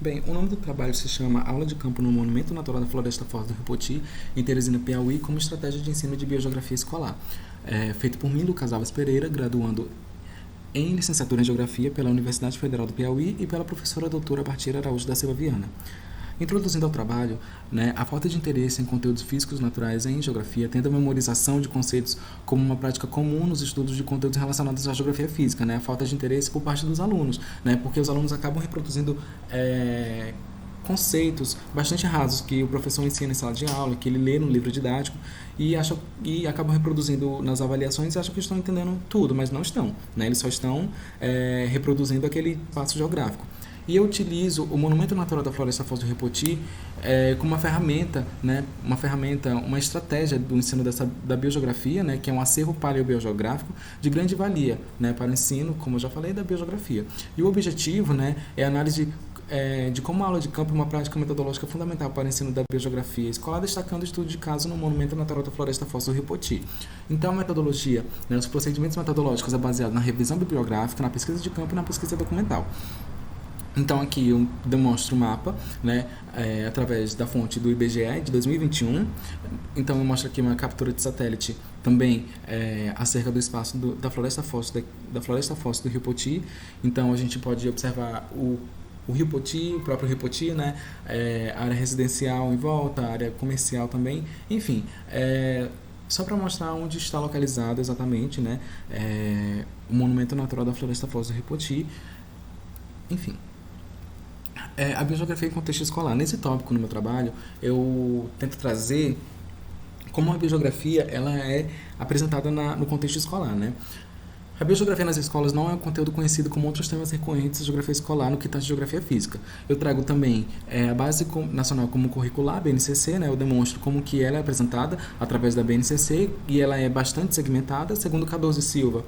Bem, o nome do trabalho se chama Aula de Campo no Monumento Natural da Floresta Foz do Ripoti, em Teresina, Piauí, como estratégia de ensino de biogeografia escolar. Feito por mim, Lucas Alves Pereira, graduando em licenciatura em Geografia pela Universidade Federal do Piauí e pela professora doutora Partira Araújo da Silva Viana. Introduzindo ao trabalho, a falta de interesse em conteúdos físicos naturais em geografia, tendo a memorização de conceitos como uma prática comum nos estudos de conteúdos relacionados à geografia física, a falta de interesse por parte dos alunos, porque os alunos acabam reproduzindo conceitos bastante rasos que o professor ensina em sala de aula, que ele lê no livro didático e acabam reproduzindo nas avaliações e acham que estão entendendo tudo, mas não estão, Eles só estão reproduzindo aquele passo geográfico. E eu utilizo o Monumento Natural da Floresta Foz do Ripoti como uma estratégia do ensino da biogeografia, que é um acervo paleobiogeográfico de grande valia para o ensino, como eu já falei, da biogeografia. E o objetivo é a análise de como a aula de campo é uma prática metodológica fundamental para o ensino da biogeografia escolar, destacando o estudo de caso no Monumento Natural da Floresta Foz do Ripoti. Então, a metodologia, os procedimentos metodológicos é baseado na revisão bibliográfica, na pesquisa de campo e na pesquisa documental. Então, aqui eu demonstro o mapa, através da fonte do IBGE de 2021. Então, eu mostro aqui uma captura de satélite também acerca do espaço da Floresta Foz do Ripoti. Então, a gente pode observar o Rio Poti, o próprio Rio Poti, a área residencial em volta, a área comercial também, enfim, só para mostrar onde está localizado exatamente, o Monumento Natural da Floresta Foz do Ripoti, enfim. A biogeografia em contexto escolar. Nesse tópico no meu trabalho, eu tento trazer como a biogeografia ela é apresentada no contexto escolar, A biogeografia nas escolas não é um conteúdo conhecido como outros temas recorrentes da geografia escolar no que tange geografia física. Eu trago também a Base Nacional Comum Curricular, a BNCC, eu demonstro como que ela é apresentada através da BNCC e ela é bastante segmentada, segundo Cardoso e Silva.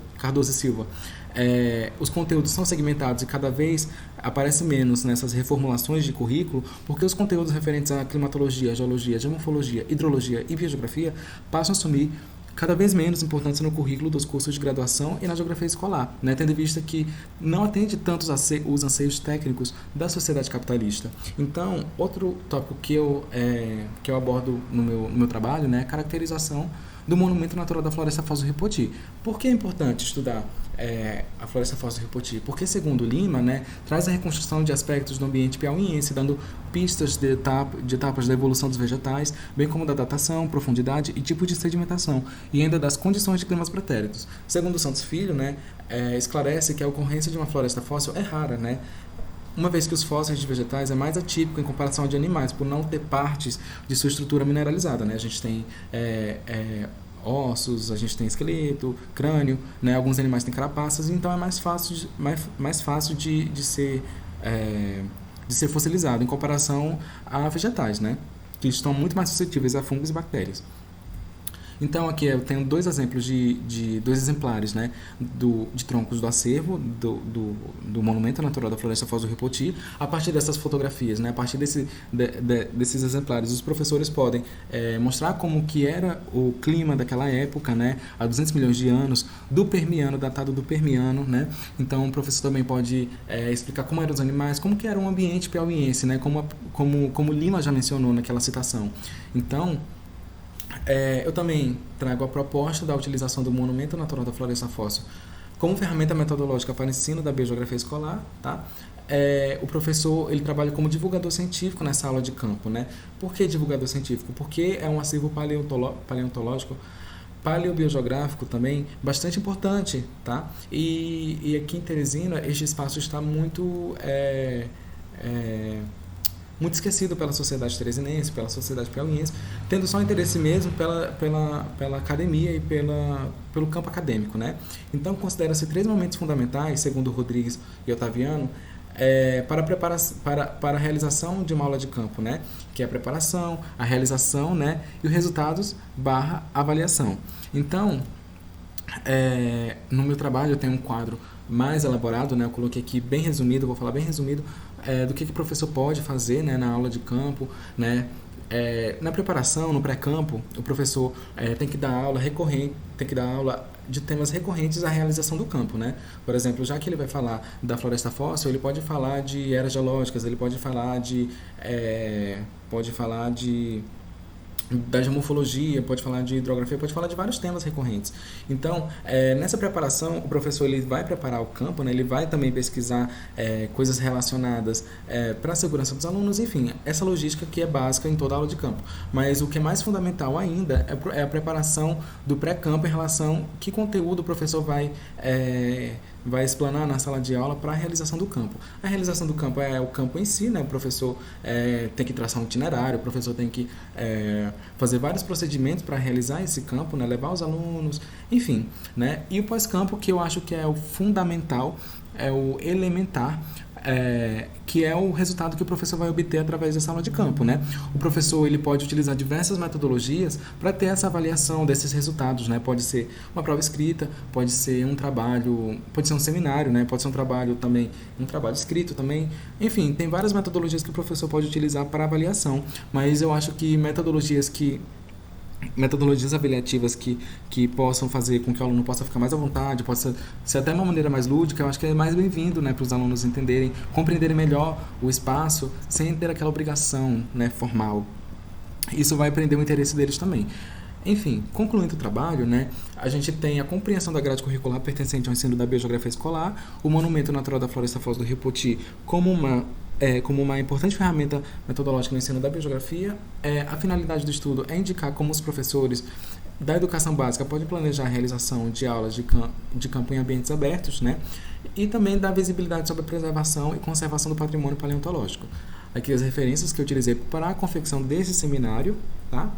Os conteúdos são segmentados e cada vez aparece menos nessas reformulações de currículo, porque os conteúdos referentes à climatologia, geologia, geomorfologia, hidrologia e biogeografia passam a assumir cada vez menos importância no currículo dos cursos de graduação e na geografia escolar, tendo em vista que não atende tanto os anseios técnicos da sociedade capitalista. Então, outro tópico que eu abordo no meu trabalho é a caracterização do Monumento Natural da Floresta Foz do Ripoti. Por que é importante estudar a Floresta Foz do Ripoti? Porque, segundo Lima, traz a reconstrução de aspectos do ambiente piauiense, dando pistas de etapas da evolução dos vegetais, bem como da datação, profundidade e tipo de sedimentação, e ainda das condições de climas pretéritos. Segundo Santos Filho, esclarece que a ocorrência de uma floresta fóssil é rara, uma vez que os fósseis de vegetais é mais atípico em comparação de animais, por não ter partes de sua estrutura mineralizada. A gente tem ossos, a gente tem esqueleto, crânio, alguns animais têm carapaças, então é mais fácil de ser fossilizado em comparação a vegetais, que estão muito mais suscetíveis a fungos e bactérias. Então, aqui eu tenho dois exemplos dois exemplares, de troncos do acervo do Monumento Natural da Floresta Foz do Ripoti. A partir dessas fotografias, a partir desses exemplares, os professores podem mostrar como que era o clima daquela época, há 200 milhões de anos, do Permiano, datado do Permiano, Então, o professor também pode explicar como eram os animais, como que era o ambiente piauiense, como Lima já mencionou naquela citação. Então, eu também trago a proposta da utilização do Monumento Natural da Floresta Foz como ferramenta metodológica para o ensino da biogeografia escolar, o professor ele trabalha como divulgador científico nessa aula de campo, Por que divulgador científico? Porque é um acervo paleontológico, paleobiogeográfico também bastante importante, E aqui em Teresina este espaço está muito esquecido pela sociedade teresinense, pela sociedade piauiense, tendo só interesse mesmo pela academia e pelo campo acadêmico, Então, considera-se 3 momentos fundamentais, segundo Rodrigues e Otaviano, para a realização de uma aula de campo, Que é a preparação, a realização, e os resultados / avaliação. Então, no meu trabalho eu tenho um quadro mais elaborado, eu coloquei aqui bem resumido, vou falar bem resumido do que o professor pode fazer, na aula de campo, Na preparação, no pré-campo, o professor tem que dar aula recorrente, tem que dar aula de temas recorrentes à realização do campo, né? Por exemplo, já que ele vai falar da floresta fóssil, ele pode falar de eras geológicas, ele pode falar da geomorfologia, pode falar de hidrografia, pode falar de vários temas recorrentes. Então, nessa preparação, o professor ele vai preparar o campo, né? Ele vai também pesquisar coisas relacionadas para a segurança dos alunos, enfim, essa logística que é básica em toda aula de campo. Mas o que é mais fundamental ainda é a preparação do pré-campo em relação a que conteúdo o professor vai explanar na sala de aula para a realização do campo. A realização do campo é o campo em si, né? O professor tem que traçar um itinerário, o professor tem que fazer vários procedimentos para realizar esse campo, né? Levar os alunos, enfim, né? E o pós-campo, que eu acho que é o fundamental, é o elementar, que é o resultado que o professor vai obter através da sala de campo, né? O professor ele pode utilizar diversas metodologias para ter essa avaliação desses resultados, né? Pode ser uma prova escrita, pode ser um trabalho, pode ser um seminário, né? Pode ser um trabalho também, um trabalho escrito também. Enfim, tem várias metodologias que o professor pode utilizar para avaliação, mas eu acho que metodologias avaliativas que possam fazer com que o aluno possa ficar mais à vontade, possa ser até uma maneira mais lúdica, eu acho que é mais bem-vindo, né, para os alunos entenderem, compreenderem melhor o espaço, sem ter aquela obrigação, né, formal. Isso vai prender o interesse deles também. Enfim, concluindo o trabalho, né, a gente tem a compreensão da grade curricular pertencente ao ensino da biogeografia escolar, o Monumento Natural da Floresta Foz do Rio Poti como uma importante ferramenta metodológica no ensino da biogeografia. A finalidade do estudo é indicar como os professores da educação básica podem planejar a realização de aulas de campo em ambientes abertos, né? E também dar visibilidade sobre a preservação e conservação do patrimônio paleontológico. Aqui as referências que eu utilizei para a confecção desse seminário, tá?